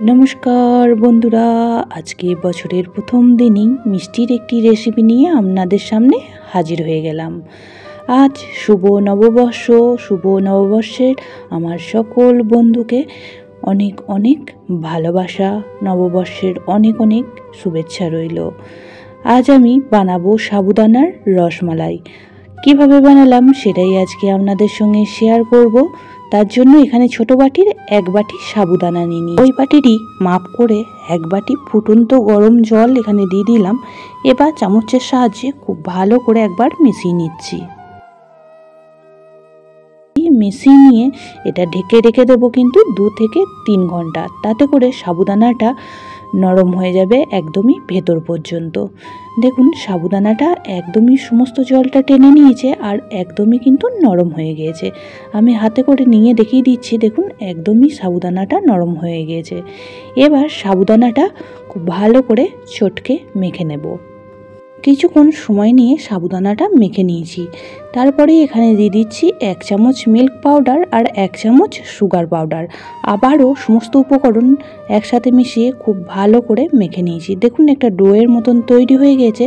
নমস্কার বন্ধুরা, আজকে বছরের প্রথম দিনই মিষ্টির একটি রেসিপি নিয়ে আপনাদের সামনে হাজির হয়ে গেলাম। আজ শুভ নববর্ষ। শুভ নববর্ষের আমার সকল বন্ধুকে অনেক অনেক ভালোবাসা, নববর্ষের অনেক অনেক শুভেচ্ছা রইল। আজ আমি বানাবো সাবুদানার রসমালাই। কিভাবে বানালাম সেটাই আজকে আপনাদের সঙ্গে শেয়ার করব। তার জন্য এখানে ছোট বাটির 1 বাটি সাবুদানা নিয়ে ওই বাটিরই মাপ করে 1 বাটি ফুটন্ত গরম জল এখানে দিয়ে দিলাম। এবার চামচের সাহায্যে খুব ভালো করে একবার মিশিয়ে নিচ্ছি। মিশিয়ে নিয়ে এটা ঢেকে রেখে দেবো কিন্তু 2 থেকে 3 ঘন্টা। তাতে করে সাবুদানাটা নরম হয়ে যাবে একদমই ভেতর পর্যন্ত। দেখুন সাবুদানাটা একদমই সমস্ত জলটা টেনে নিয়েছে আর একদমই কিন্তু নরম হয়ে গিয়েছে। আমি হাতে করে নিয়ে দেখিয়ে দিচ্ছি, দেখুন একদমই সাবুদানাটা নরম হয়ে গিয়েছে। এবার সাবুদানাটা খুব ভালো করে চটকে মেখে নেব। কিছুক্ষণ সময় নিয়ে সাবুদানাটা মেখে নিয়েছি। তারপরে এখানে দিয়ে দিচ্ছি 1 চামচ মিল্ক পাউডার আর 1 চামচ সুগার পাউডার। আবারও সমস্ত উপকরণ একসাথে মিশিয়ে খুব ভালো করে মেখে নিয়েছি। দেখুন একটা ডোয়ের মতন তৈরি হয়ে গেছে।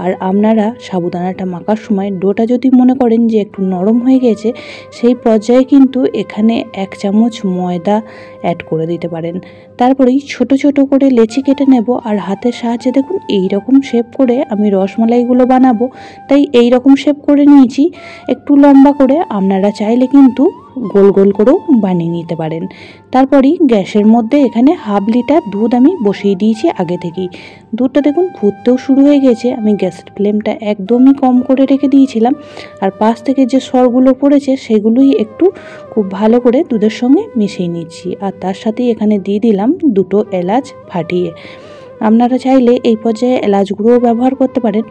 আর আপনারা সাবুদানাটা মাখার সময় ডোটা যদি মনে করেন যে একটু নরম হয়ে গেছে, সেই পর্যায়ে কিন্তু এখানে 1 চামচ ময়দা অ্যাড করে দিতে পারেন। তারপরেই ছোট ছোট করে লেচি কেটে নেব আর হাতের সাহায্যে দেখুন এই রকম শেপ করে আমি রসমালাইগুলো বানাবো, তাই এই রকম শেপ করে নিয়েছি। একটু লম্বা করে আপনারা চাইলে কিন্তু গোল গোল করেও বানিয়ে নিতে পারেন। তারপরেই গ্যাসের মধ্যে এখানে 1/2 লিটার দুধ আমি বসিয়ে দিয়েছি আগে থেকেই। দুধটা দেখুন ফুটতেও শুরু হয়ে গেছে। আমি গ্যাসের ফ্লেমটা একদমই কম করে রেখে দিয়েছিলাম। আর পাশ থেকে যে সরগুলো পড়েছে সেগুলোই একটু খুব ভালো করে দুধের সঙ্গে মিশিয়ে নিচ্ছি। আর তার সাথেই এখানে দিয়ে দিলাম 2টো এলাচ ফাটিয়ে। আপনারা চাইলে এই পর্যায়ে এলাচগুলোও ব্যবহার করতে পারেন।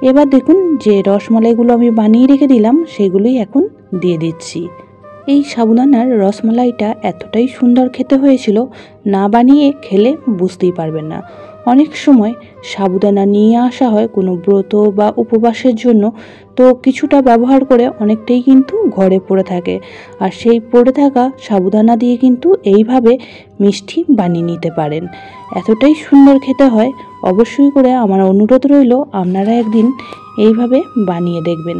এবার দেখুন যে রসমালাইগুলো আমি বানিয়ে রেখে দিলাম সেগুলোই এখন দিয়ে দিচ্ছি। এই সাবুদানার রসমালাইটা এতটাই সুন্দর খেতে হয়েছিল, না বানিয়ে খেলে বুঝতেই পারবেন না। অনেক সময় সাবুদানা নিয়ে আসা হয় কোনো ব্রত বা উপবাসের জন্য, তো কিছুটা ব্যবহার করে অনেকটাই কিন্তু ঘরে পড়ে থাকে। আর সেই পড়ে থাকা সাবুদানা দিয়ে কিন্তু এইভাবে মিষ্টি বানিয়ে নিতে পারেন। এতটাই সুন্দর খেতে হয়। অবশ্যই করে আমার অনুরোধ রইল আপনারা একদিন এইভাবে বানিয়ে দেখবেন।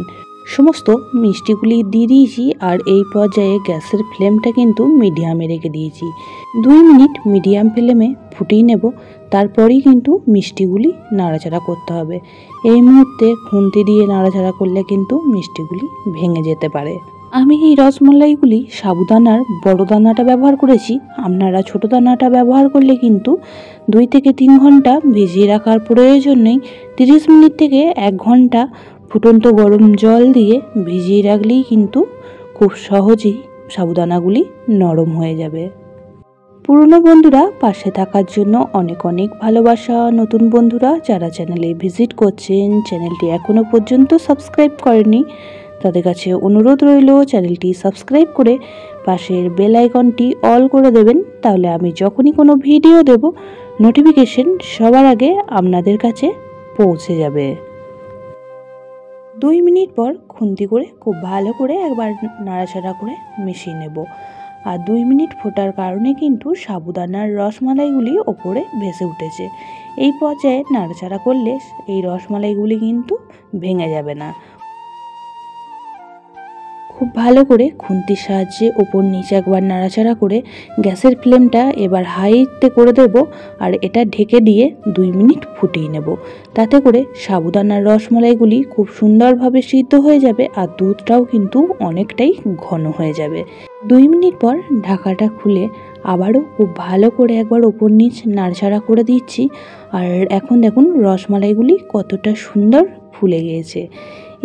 সমস্ত মিষ্টিগুলি দিয়ে দিয়েছি আর এই পর্যায়ে গ্যাসের ফ্লেমটা কিন্তু মিডিয়ামে রেখে দিয়েছি। 2 মিনিট মিডিয়াম ফ্লেমে ফুটিয়ে নেব। তারপরেই কিন্তু মিষ্টিগুলি নাড়াচাড়া করতে হবে। এই মুহূর্তে খুন্তি দিয়ে নাড়াচাড়া করলে কিন্তু মিষ্টিগুলি ভেঙে যেতে পারে। আমি এই রসমালাইগুলি সাবুদানার বড় দানাটা ব্যবহার করেছি। আপনারা ছোট দানাটা ব্যবহার করলে কিন্তু 2 থেকে 3 ঘন্টা ভিজিয়ে রাখার প্রয়োজন নেই। 30 মিনিট থেকে 1 ঘন্টা ফুটন্ত গরম জল দিয়ে ভিজিয়ে রাখলেই কিন্তু খুব সহজেই সাবুদানাগুলি নরম হয়ে যাবে। পুরনো বন্ধুরা পাশে থাকার জন্য অনেক অনেক ভালোবাসা। নতুন বন্ধুরা যারা চ্যানেলে ভিজিট করছেন, চ্যানেলটি এখনও পর্যন্ত সাবস্ক্রাইব করেননি, তাদের কাছে অনুরোধ রইল চ্যানেলটি সাবস্ক্রাইব করে পাশের বেল আইকনটি অল করে দেবেন। তাহলে আমি যখনই কোনো ভিডিও দেব নোটিফিকেশন সবার আগে আপনাদের কাছে পৌঁছে যাবে। 2 মিনিট পর খুন্তি করে খুব ভালো করে একবার নাড়াচাড়া করে মিশিয়ে নেব। আর 2 মিনিট ফোটার কারণে কিন্তু সাবুদানার রসমালাইগুলি ওপরে ভেসে উঠেছে। এই পর্যায়ে নাড়াচাড়া করলে এই রসমালাইগুলি কিন্তু ভেঙে যাবে না। খুব ভালো করে খুন্তির সাহায্যে ওপর নিচে একবার নাড়াচাড়া করে গ্যাসের ফ্লেমটা এবার হাইতে করে দেব আর এটা ঢেকে দিয়ে 2 মিনিট ফুটিয়ে নেব। তাতে করে সাবুদানার রসমালাইগুলি খুব সুন্দরভাবে সিদ্ধ হয়ে যাবে আর দুধটাও কিন্তু অনেকটাই ঘন হয়ে যাবে। 2 মিনিট পর ঢাকাটা খুলে আবারও খুব ভালো করে একবার ওপর নিচ নাড়াচাড়া করে দিচ্ছি। আর এখন দেখুন রসমালাইগুলি কতটা সুন্দর ফুলে গিয়েছে।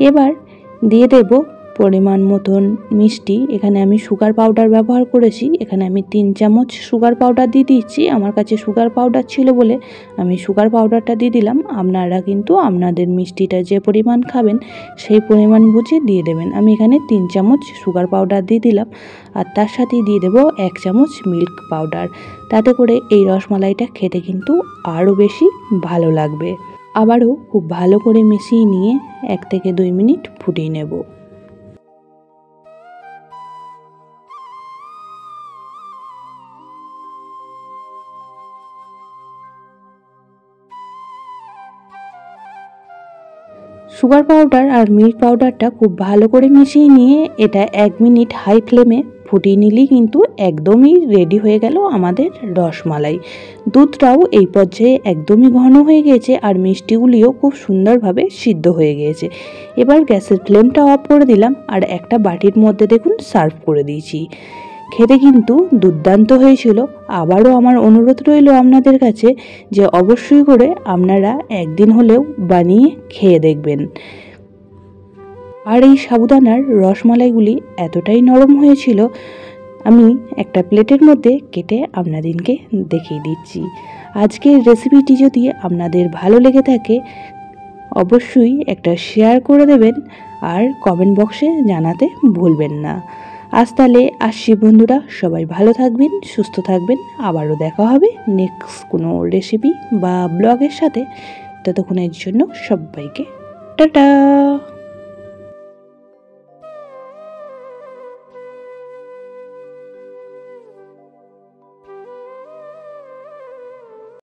এবার দিয়ে দেব পরিমাণ মতন মিষ্টি। এখানে আমি সুগার পাউডার ব্যবহার করেছি। এখানে আমি 3 চামচ সুগার পাউডার দিয়ে দিচ্ছি। আমার কাছে সুগার পাউডার ছিল বলে আমি সুগার পাউডারটা দিয়ে দিলাম। আপনারা কিন্তু আপনাদের মিষ্টিটা যে পরিমাণ খাবেন সেই পরিমাণ বুঝে দিয়ে দেবেন। আমি এখানে 3 চামচ সুগার পাউডার দিয়ে দিলাম। আর তার সাথেই দিয়ে দেব 1 চামচ মিল্ক পাউডার। তাতে করে এই রসমালাইটা খেতে কিন্তু আরও বেশি ভালো লাগবে। আবারও খুব ভালো করে মিশিয়ে নিয়ে 1 থেকে 2 মিনিট ফুটিয়ে নেব। সুগার পাউডার আর মিল্ক পাউডারটা খুব ভালো করে মিশিয়ে নিয়ে এটা 1 মিনিট হাই ফ্লেমে ফুটিয়ে নিলেই কিন্তু একদমই রেডি হয়ে গেল আমাদের রসমালাই। দুধটাও এই পর্যায়ে একদমই ঘন হয়ে গিয়েছে আর মিষ্টিগুলিও খুব সুন্দরভাবে সিদ্ধ হয়ে গিয়েছে। এবার গ্যাসের ফ্লেমটা অফ করে দিলাম আর একটা বাটির মধ্যে দেখুন সার্ভ করে দিয়েছি। খেতে কিন্তু দুর্দান্ত হয়েছিল। আবারও আমার অনুরোধ রইল আপনাদের কাছে যে অবশ্যই করে আপনারা একদিন হলেও বানিয়ে খেয়ে দেখবেন। আর এই সাবুদানার রসমালাইগুলি এতটাই নরম হয়েছিল, আমি একটা প্লেটের মধ্যে কেটে আপনাদেরকে দেখিয়ে দিচ্ছি। আজকের রেসিপিটি যদি আপনাদের ভালো লেগে থাকে অবশ্যই একটা শেয়ার করে দেবেন আর কমেন্ট বক্সে জানাতে ভুলবেন না। আজ তাহলে আসছি বন্ধুরা, সবাই ভালো থাকবেন, সুস্থ থাকবেন। আবারও দেখা হবে নেক্সট কোনো রেসিপি বা ব্লগের সাথে। ততক্ষণের জন্য সবাইকে টাটা।